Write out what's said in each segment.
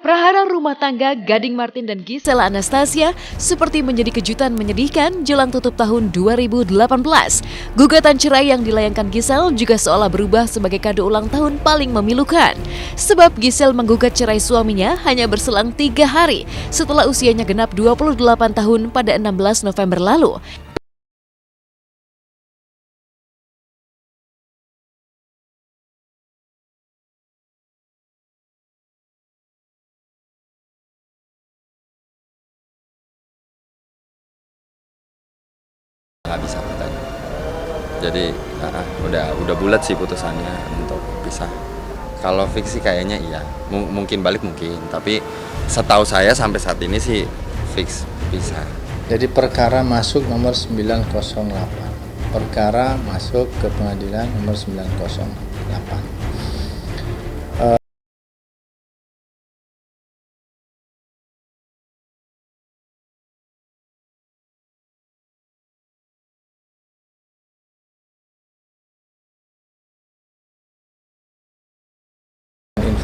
Prahara rumah tangga Gading Martin dan Gisela Anastasia seperti menjadi kejutan menyedihkan jelang tutup tahun 2018. Gugatan cerai yang dilayangkan Gisel juga seolah berubah sebagai kado ulang tahun paling memilukan. Sebab Gisel menggugat cerai suaminya hanya berselang 3 hari setelah usianya genap 28 tahun pada 16 November lalu. Nggak bisa katanya. Jadi udah bulat sih putusannya untuk pisah. Kalau fix sih kayaknya iya, mungkin balik mungkin, tapi setahu saya sampai saat ini sih fix pisah. Jadi perkara masuk nomor 908. Perkara masuk ke pengadilan nomor 908.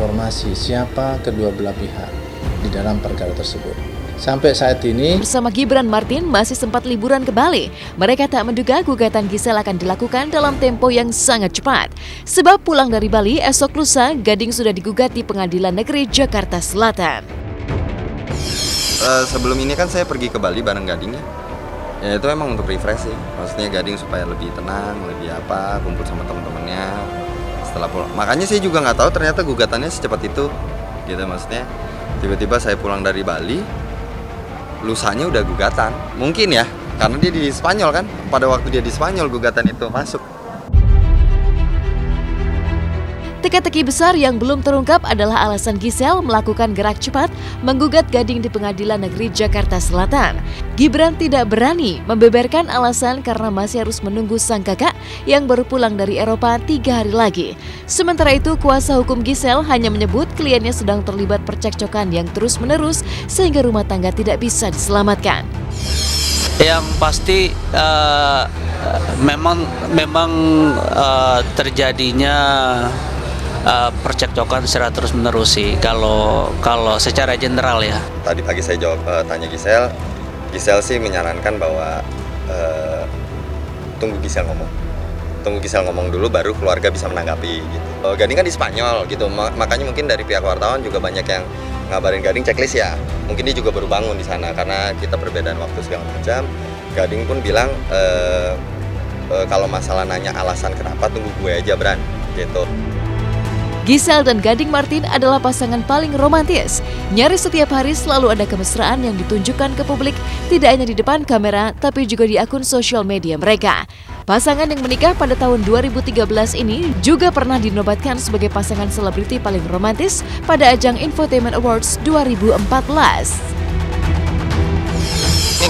Informasi siapa kedua belah pihak di dalam perkara tersebut. Sampai saat ini bersama Gibran Martin masih sempat liburan ke Bali. Mereka tak menduga gugatan Gisel akan dilakukan dalam tempo yang sangat cepat. Sebab pulang dari Bali esok lusa, Gading sudah digugat di Pengadilan Negeri Jakarta Selatan. Sebelum ini kan saya pergi ke Bali bareng Gading ya. Ya itu emang untuk refresh sih. Maksudnya Gading supaya lebih tenang, lebih kumpul sama teman-temannya. Setelah pulang, makanya saya juga nggak tahu ternyata gugatannya secepat itu, gitu maksudnya. Tiba-tiba saya pulang dari Bali, lusanya udah gugatan. Mungkin ya, karena dia di Spanyol kan. Pada waktu dia di Spanyol gugatan itu masuk. Teka-teki besar yang belum terungkap adalah alasan Gisel melakukan gerak cepat menggugat Gading di Pengadilan Negeri Jakarta Selatan. Gibran tidak berani membeberkan alasan karena masih harus menunggu sang kakak yang baru pulang dari Eropa 3 hari lagi. Sementara itu, kuasa hukum Gisel hanya menyebut kliennya sedang terlibat percekcokan yang terus-menerus sehingga rumah tangga tidak bisa diselamatkan. Yang pasti memang terjadinya percekcokan secara terus-menerus sih kalau secara general ya. Tadi pagi saya tanya Gisel sih menyarankan bahwa tunggu Gisel ngomong dulu baru keluarga bisa menanggapi gitu. Gading kan di Spanyol gitu, makanya mungkin dari pihak wartawan juga banyak yang ngabarin Gading checklist ya. Mungkin dia juga baru bangun di sana karena kita perbedaan waktu segala macam. Gading pun bilang kalau masalah nanya alasan kenapa tunggu gue aja Bran gitu. Gisel dan Gading Martin adalah pasangan paling romantis. Nyaris setiap hari selalu ada kemesraan yang ditunjukkan ke publik, tidak hanya di depan kamera, tapi juga di akun sosial media mereka. Pasangan yang menikah pada tahun 2013 ini juga pernah dinobatkan sebagai pasangan selebriti paling romantis pada ajang Infotainment Awards 2014.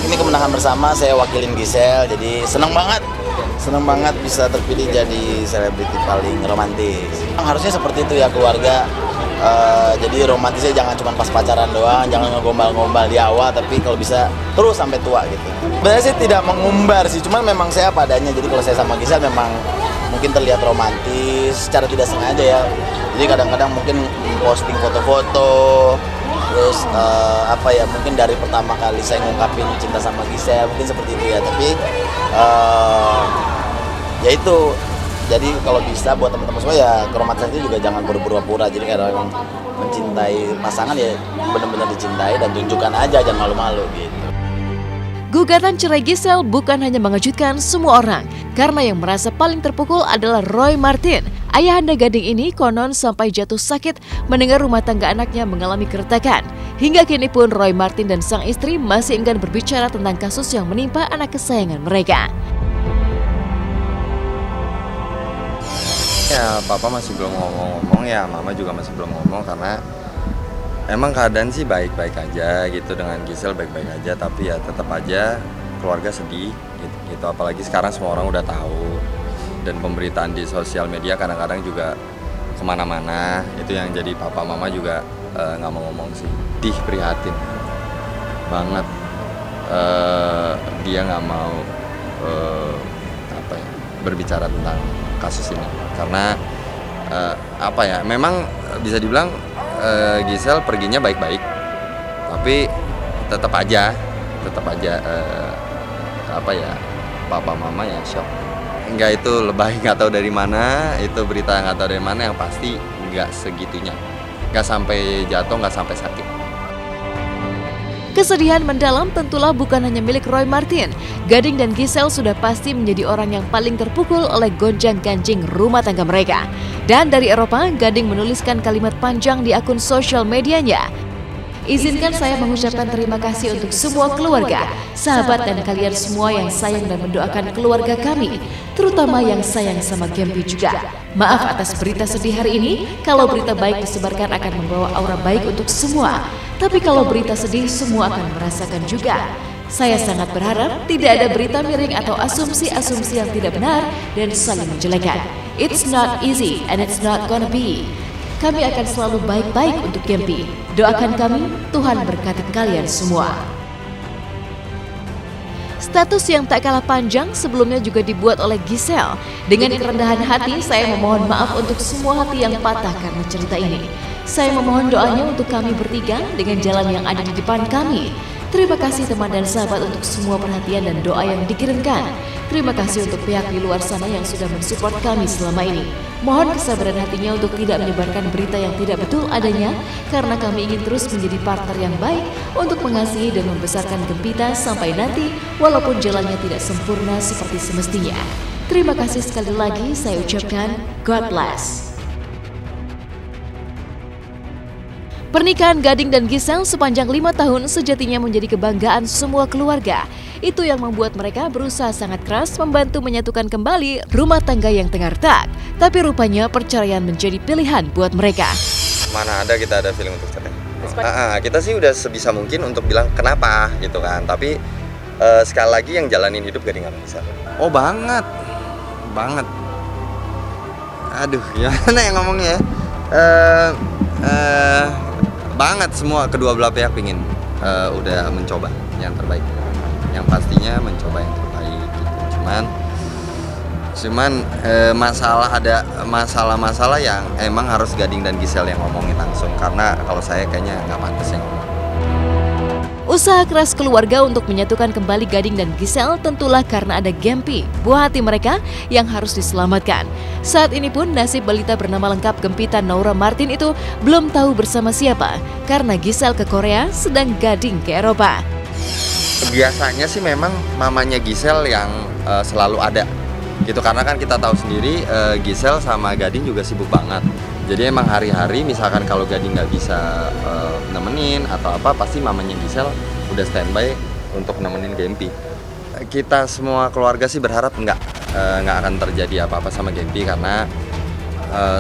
Ini kemenangan bersama, saya wakilin Gisel, jadi senang banget bisa terpilih jadi selebriti paling romantis. Harusnya seperti itu ya keluarga, jadi romantisnya jangan cuma pas pacaran doang, jangan ngegombal-gombal di awal, tapi kalau bisa terus sampai tua gitu. Sebenarnya sih tidak mengumbar sih, cuman memang saya apa adanya, jadi kalau saya sama Gisel memang mungkin terlihat romantis secara tidak sengaja ya. Jadi kadang-kadang mungkin posting foto-foto, terus mungkin dari pertama kali saya ngungkapin cinta sama Gisel mungkin seperti itu ya, tapi ya itu, jadi kalau bisa buat teman-teman semua ya keromantisan itu juga jangan berpura-pura. Jadi kalau memang mencintai pasangan ya benar-benar dicintai dan tunjukkan aja, jangan malu-malu gitu. Gugatan cerai Gisel bukan hanya mengejutkan semua orang, karena yang merasa paling terpukul adalah Roy Martin. Ayahanda Gading ini konon sampai jatuh sakit mendengar rumah tangga anaknya mengalami keretakan. Hingga kini pun Roy Martin dan sang istri masih enggan berbicara tentang kasus yang menimpa anak kesayangan mereka. Ya papa masih belum ngomong, ya mama juga masih belum ngomong karena emang keadaan sih baik-baik aja gitu, dengan Gisel baik-baik aja, tapi ya tetap aja keluarga sedih gitu. Apalagi sekarang semua orang udah tahu dan pemberitaan di sosial media kadang-kadang juga kemana-mana, itu yang jadi papa mama juga nggak mau ngomong sih. Prihatin banget, dia nggak mau berbicara tentang kasus ini karena memang bisa dibilang Gisel perginya baik-baik, tapi tetap aja papa mama ya shock. Enggak, itu lebay nggak tahu dari mana, itu berita nggak tahu dari mana, yang pasti nggak segitunya, nggak sampai jatuh, nggak sampai sakit. Kesedihan mendalam tentulah bukan hanya milik Roy Martin. Gading dan Gisel sudah pasti menjadi orang yang paling terpukul oleh gonjang-ganjing rumah tangga mereka. Dan dari Eropa, Gading menuliskan kalimat panjang di akun sosial medianya. Izinkan saya mengucapkan terima kasih untuk semua keluarga, sahabat dan kalian semua yang sayang dan mendoakan keluarga kami, terutama yang sayang sama Gempi juga. Maaf atas berita sedih hari ini, kalau berita baik disebarkan akan membawa aura baik untuk semua. Tapi kalau berita sedih, semua akan merasakan juga. Saya sangat berharap tidak ada berita miring atau asumsi-asumsi yang tidak benar dan saling menjelekan. It's not easy and it's not gonna be. Kami akan selalu baik-baik untuk Gempi. Doakan kami, Tuhan berkati kalian semua. Status yang tak kalah panjang sebelumnya juga dibuat oleh Gisel. Dengan kerendahan hati, saya memohon maaf untuk semua hati yang patah karena cerita ini. Saya memohon doanya untuk kami bertiga dengan jalan yang ada di depan kami. Terima kasih teman dan sahabat untuk semua perhatian dan doa yang dikirimkan. Terima kasih untuk pihak di luar sana yang sudah mensupport kami selama ini. Mohon kesabaran hatinya untuk tidak menyebarkan berita yang tidak betul adanya, karena kami ingin terus menjadi partner yang baik untuk mengasihi dan membesarkan Gempita sampai nanti, walaupun jalannya tidak sempurna seperti semestinya. Terima kasih sekali lagi saya ucapkan God bless. Pernikahan Gading dan Gisel sepanjang 5 tahun sejatinya menjadi kebanggaan semua keluarga. Itu yang membuat mereka berusaha sangat keras membantu menyatukan kembali rumah tangga yang tengah retak. Tapi rupanya perceraian menjadi pilihan buat mereka. Mana ada kita ada feeling untuk cerai. Kita sih udah sebisa mungkin untuk bilang kenapa gitu kan. Tapi sekali lagi yang jalanin hidup Gading sama Gisel. Oh banget. Aduh gimana yang ngomongnya banget, semua kedua belah pihak pingin udah mencoba yang terbaik, yang pastinya mencoba yang terbaik gitu. Cuman ada masalah-masalah yang emang harus Gading dan Gisel yang ngomongin langsung, karena kalau saya kayaknya nggak pantas yang ngomong. Usaha keras keluarga untuk menyatukan kembali Gading dan Gisel tentulah karena ada Gempi, buah hati mereka yang harus diselamatkan. Saat ini pun nasib balita bernama lengkap Gempita Naura Martin itu belum tahu bersama siapa, karena Gisel ke Korea sedang Gading ke Eropa. Biasanya sih memang mamanya Gisel yang selalu ada gitu, karena kan kita tahu sendiri Gisel sama Gading juga sibuk banget. Jadi emang hari-hari misalkan kalau Gading nggak bisa nemenin atau apa, pasti mamanya Gisel udah standby untuk nemenin Gempi. Kita semua keluarga sih berharap nggak akan terjadi apa-apa sama Gempi, karena